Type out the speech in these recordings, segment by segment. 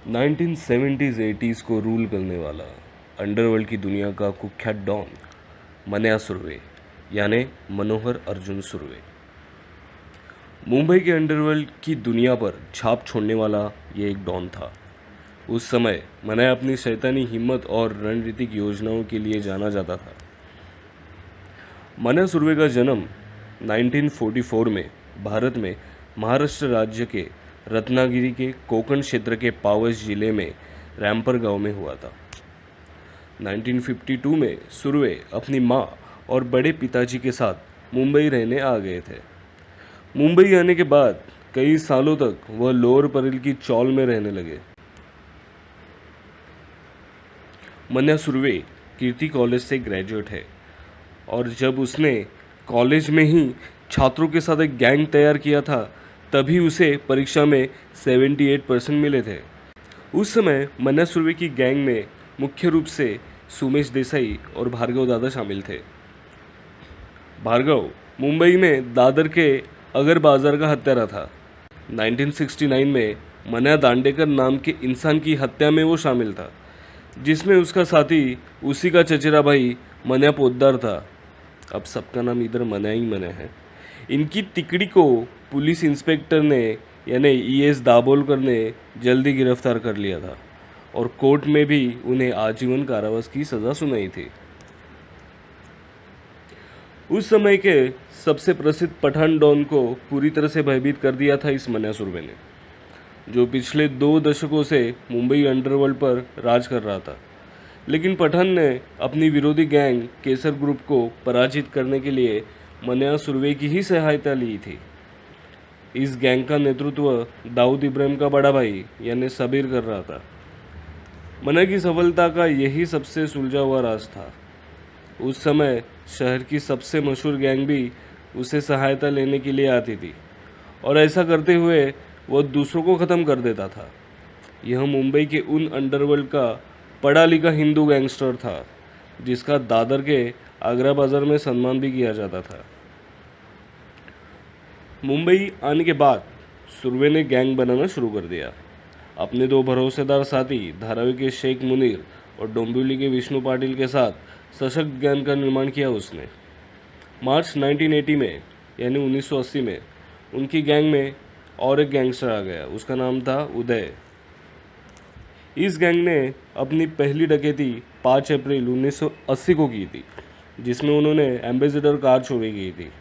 1970s-80s को rule करने वाला अंडरवर्ल्ड की दुनिया का कुख्यात डॉन मन्या सुरवे यानी मनोहर अर्जुन सुरवे मुंबई के अंडरवर्ल्ड की दुनिया पर छाप छोड़ने वाला ये एक डॉन था। उस समय मन्या अपनी शैतानी हिम्मत और रणनीतिक योजनाओं के लिए जाना जाता था। मन्या सुरवे का जन्म 1944 में भारत में महाराष्ट्र राज्य के रत्नागिरी के कोकण क्षेत्र के पावस जिले में रैमपर गांव में हुआ था। 1952 में सुरवे अपनी मां और बड़े पिताजी के साथ मुंबई रहने आ गए थे। मुंबई आने के बाद कई सालों तक वह लोअर परेल की चौल में रहने लगे। मन्या सुरवे कीर्ति कॉलेज से ग्रेजुएट है और जब उसने कॉलेज में ही छात्रों के साथ एक गैंग तैयार किया था तभी उसे परीक्षा में 78% मिले थे। उस समय मन्या सुरवे की गैंग में मुख्य रूप से सुमेश देसाई और भार्गव दादा शामिल थे। भार्गव मुंबई में दादर के अगर बाजार का हत्यारा था। 1969 में मन्या दांडेकर नाम के इंसान की हत्या में वो शामिल था, जिसमें उसका साथी उसी का चचेरा भाई मन्या पोद्दार था। अब सबका नाम इधर मन्या ही मन्या है। इनकी तिकड़ी को पुलिस इंस्पेक्टर ने यानी ES दाभोलकर ने जल्दी गिरफ्तार कर लिया था और कोर्ट में भी उन्हें आजीवन कारावास की सजा सुनाई थी। उस समय के सबसे प्रसिद्ध पठान डॉन को पूरी तरह से भयभीत कर दिया था इस मन्या सुरवे ने, जो पिछले 2 दशकों से मुंबई अंडरवर्ल्ड पर राज कर रहा था। लेकिन पठान ने अपनी विरोधी गैंग केसर ग्रुप को पराजित करने के लिए मन्या सुरवे की ही सहायता ली थी। इस गैंग का नेतृत्व दाऊद इब्राहिम का बड़ा भाई यानी सबीर कर रहा था। मन्या की सफलता का यही सबसे सुलझा हुआ राज था। उस समय शहर की सबसे मशहूर गैंग भी उसे सहायता लेने के लिए आती थी और ऐसा करते हुए वह दूसरों को ख़त्म कर देता था। यह मुंबई के उन अंडरवर्ल्ड का पढ़ा लिखा हिंदू गैंगस्टर था जिसका दादर के आगरा बाजार में सम्मान भी किया जाता था। मुंबई आने के बाद सुरवे ने गैंग बनाना शुरू कर दिया। अपने 2 भरोसेदार साथी धारावी के शेख मुनीर और डोंबिवली के विष्णु पाटिल के साथ सशक्त गैंग का निर्माण किया उसने। मार्च 1980 में यानी 1980 में उनकी गैंग में और एक गैंगस्टर आ गया। उसका नाम था उदय। इस गैंग ने अपनी पहली डकैती 5 अप्रैल 1980 को की थी, जिसमें उन्होंने एम्बेसडर कार चोरी की थी।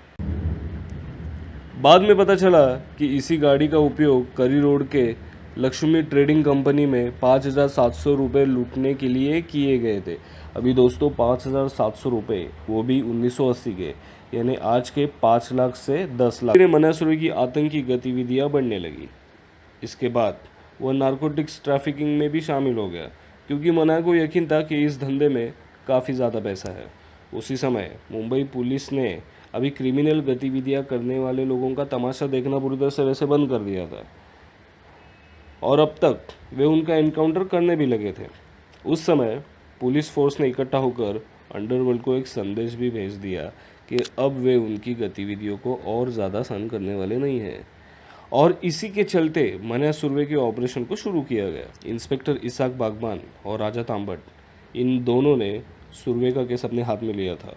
बाद में पता चला कि इसी गाड़ी का उपयोग करी रोड के लक्ष्मी ट्रेडिंग कंपनी में 5,700 रुपये लूटने के लिए किए गए थे। अभी दोस्तों 5,700 रुपये, वो भी 1980 के, यानी आज के 5 लाख से 10 लाख। मन्या सुरवे की आतंकी गतिविधियां बढ़ने लगी। इसके बाद वह नारकोटिक्स ट्रैफिकिंग में भी शामिल हो गया, क्योंकि मन्या को यकीन था कि इस धंधे में काफ़ी ज़्यादा पैसा है। उसी समय मुंबई पुलिस ने अभी क्रिमिनल गतिविधियां करने वाले लोगों का तमाशा देखना पूरी तरह से वैसे बंद कर दिया था और अब तक वे उनका एनकाउंटर करने भी लगे थे। उस समय पुलिस फोर्स ने इकट्ठा होकर अंडरवर्ल्ड को एक संदेश भी भेज दिया कि अब वे उनकी गतिविधियों को और ज़्यादा सहन करने वाले नहीं हैं और इसी के चलते मन्या सुरवे के ऑपरेशन को शुरू किया गया। इंस्पेक्टर इसाक बागबान और राजा तांबट, इन दोनों ने सुरवे का केस अपने हाथ में लिया था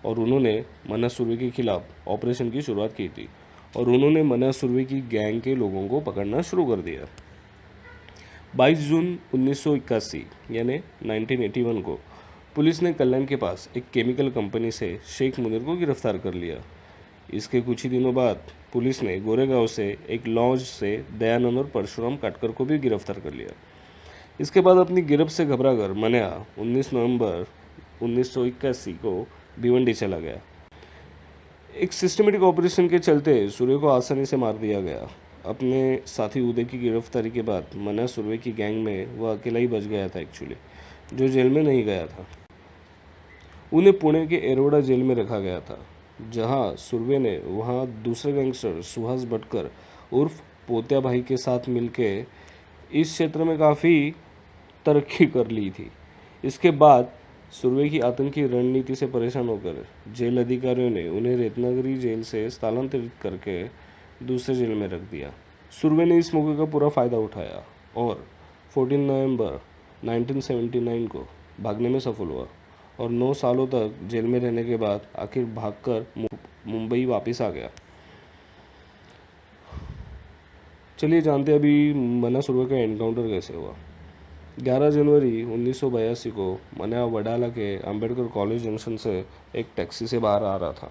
और उन्होंने मन्या सुरवे के खिलाफ ऑपरेशन की शुरुआत की थी और उन्होंने मन्या सुरवे की गैंग के लोगों को पकड़ना शुरू कर दिया। 22 जून 1981 यानी 1981 को पुलिस ने कल्याण के पास एक केमिकल कंपनी से शेख मुनीर को गिरफ्तार कर लिया। इसके कुछ ही दिनों बाद पुलिस ने गोरेगांव से एक लॉन्च से दयानंद और परशुराम काटकर को भी गिरफ्तार कर लिया। इसके बाद अपनी गिरफ्त से घबराकर मन्या 19 नवंबर 1981 को भिवंडी चला गया। एक सिस्टमेटिक ऑपरेशन के चलते सुरवे को आसानी से मार दिया गया। अपने साथी उदय की गिरफ्तारी के बाद मन्या सुरवे की गैंग में वह अकेला ही बच गया था एक्चुअली, जो जेल में नहीं गया था। उन्हें पुणे के एरोडा जेल में रखा गया था, जहां सुरवे ने वहां दूसरे गैंगस्टर सुहास भटकर उर्फ पोत्या भाई के साथ मिलकर इस क्षेत्र में काफ़ी तरक्की कर ली थी। इसके बाद सुरवे की आतंकी रणनीति से परेशान होकर जेल अधिकारियों ने उन्हें रत्नागिरी जेल से स्थलांतरित करके दूसरे जेल में रख दिया। सुरवे ने इस मौके का पूरा फायदा उठाया और 14 नवंबर 1979 को भागने में सफल हुआ और 9 सालों तक जेल में रहने के बाद आखिर भागकर मुंबई वापस आ गया। चलिए जानते हैं अभी मन्ना सुरवे का एनकाउंटर कैसे हुआ। 11 जनवरी 1982 को मन्ना वडाला के अंबेडकर कॉलेज जंक्शन से एक टैक्सी से बाहर आ रहा था।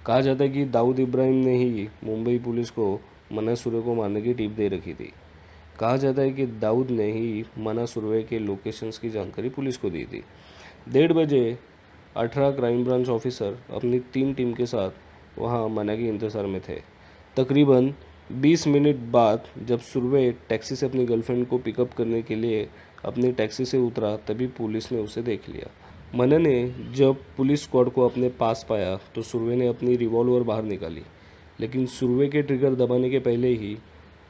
कहा जाता है कि दाऊद इब्राहिम ने ही मुंबई पुलिस को मन्ना सुरवे को मारने की टिप दे रखी थी। कहा जाता है कि दाऊद ने ही मन्ना सुरवे के लोकेशंस की जानकारी पुलिस को दी थी। 1:30 बजे 18 क्राइम ब्रांच ऑफिसर अपनी 3 टीम के साथ वहां मन्ना के इंतजार में थे। तकरीबन 20 मिनट बाद जब सुरवे टैक्सी से अपनी गर्लफ्रेंड को पिकअप करने के लिए अपनी टैक्सी से उतरा तभी पुलिस ने उसे देख लिया। मन्ना ने जब पुलिस स्क्वाड को अपने पास पाया तो सुरवे ने अपनी रिवॉल्वर बाहर निकाली, लेकिन सुरवे के ट्रिगर दबाने के पहले ही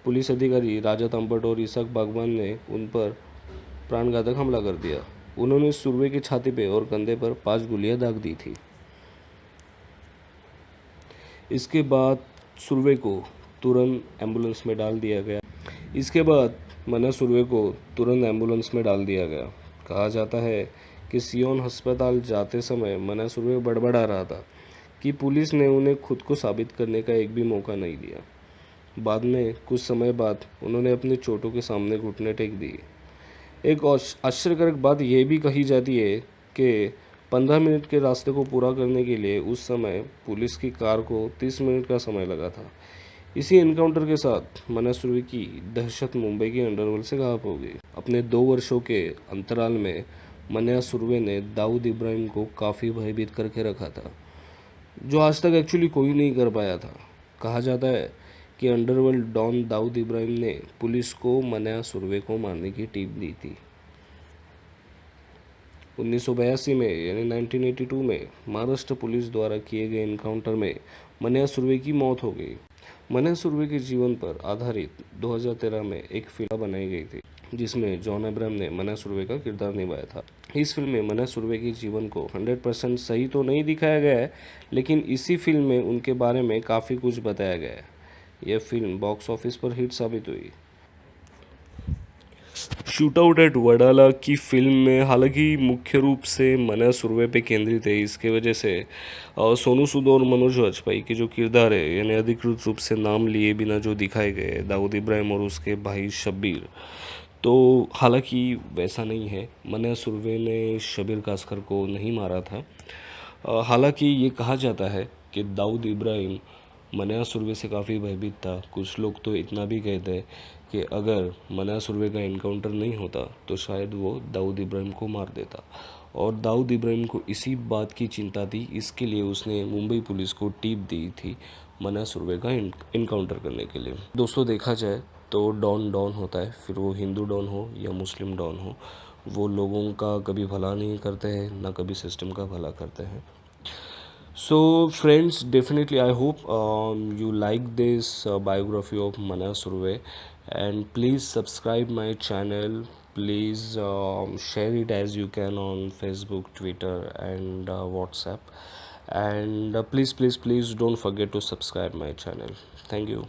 पुलिस अधिकारी राजा तंबट और इसाक बागवान ने उन पर प्राणघातक हमला कर दिया। उन्होंने सुरवे की छाती पे और कंधे पर 5 गोलियां दाग दी थी। इसके बाद सुरवे को तुरंत एम्बुलेंस में डाल दिया गया। मन्ना सुरवे को तुरंत एम्बुलेंस में डाल दिया गया। कहा जाता है कि सियोन अस्पताल जाते समय मन्ना सुरवे बड़बड़ा रहा था कि पुलिस ने उन्हें खुद को साबित करने का एक भी मौका नहीं दिया। बाद में कुछ समय बाद उन्होंने अपने चोटों के सामने घुटने टेक दिए। एक आश्चर्यकारक बात यह भी कही जाती है कि 15 मिनट के रास्ते को पूरा करने के लिए उस समय पुलिस की कार को 30 मिनट का समय लगा था। इसी एनकाउंटर के साथ मन्ना सुरवे की दहशत मुंबई के अंडरवर्ल्ड से गायब हो गई। अपने 2 वर्षों के अंतराल में मन्ना सुरवे ने दाऊद इब्राहिम को काफ़ी भयभीत करके रखा था, जो आज तक एक्चुअली कोई नहीं कर पाया था। कहा जाता है कि अंडरवर्ल्ड डॉन दाऊद इब्राहिम ने पुलिस को मन्ना सुरवे को मारने की टिप दी थी। 1982 में यानी 1982 में महाराष्ट्र पुलिस द्वारा किए गए एनकाउंटर में मन्ना सुरवे की मौत हो गई। मन्ना सुरवे के जीवन पर आधारित 2013 में एक फिल्म बनाई गई थी जिसमें जॉन अब्राहम ने मन्ना सुरवे का किरदार निभाया था। इस फिल्म में मन्ना सुरवे के जीवन को 100% सही तो नहीं दिखाया गया है, लेकिन इसी फिल्म में उनके बारे में काफ़ी कुछ बताया गया है। यह फिल्म बॉक्स ऑफिस पर हिट साबित हुई। शूट आउट एट वडाला की फिल्म में हालांकि मुख्य रूप से मन्ना सुरवे पे केंद्रित है। इसके वजह से सोनू सूद और मनोज वाजपेयी के जो किरदार है यानी अधिकृत रूप से नाम लिए बिना जो दिखाए गए दाऊद इब्राहिम और उसके भाई शब्बीर, तो हालांकि वैसा नहीं है। मन्ना सुरवे ने शब्बीर कासकर को नहीं मारा था। हालांकि ये कहा जाता है कि दाऊद इब्राहिम मन्ना सुरवे से काफ़ी भयभीत था। कुछ लोग तो इतना भी कहते हैं कि अगर मन्ना सुरवे का एनकाउंटर नहीं होता तो शायद वो दाऊद इब्राहिम को मार देता, और दाऊद इब्राहिम को इसी बात की चिंता थी, इसके लिए उसने मुंबई पुलिस को टिप दी थी मन्ना सुरवे का एनकाउंटर करने के लिए। दोस्तों देखा जाए तो डॉन डॉन होता है, फिर वो हिंदू डॉन हो या मुस्लिम डॉन हो, वो लोगों का कभी भला नहीं करते हैं ना कभी सिस्टम का भला करते हैं। So friends, definitely I hope you like this biography of Mannah Surve, and please subscribe my channel. Please share it as you can on Facebook, Twitter and WhatsApp, and please don't forget to subscribe my channel. Thank you.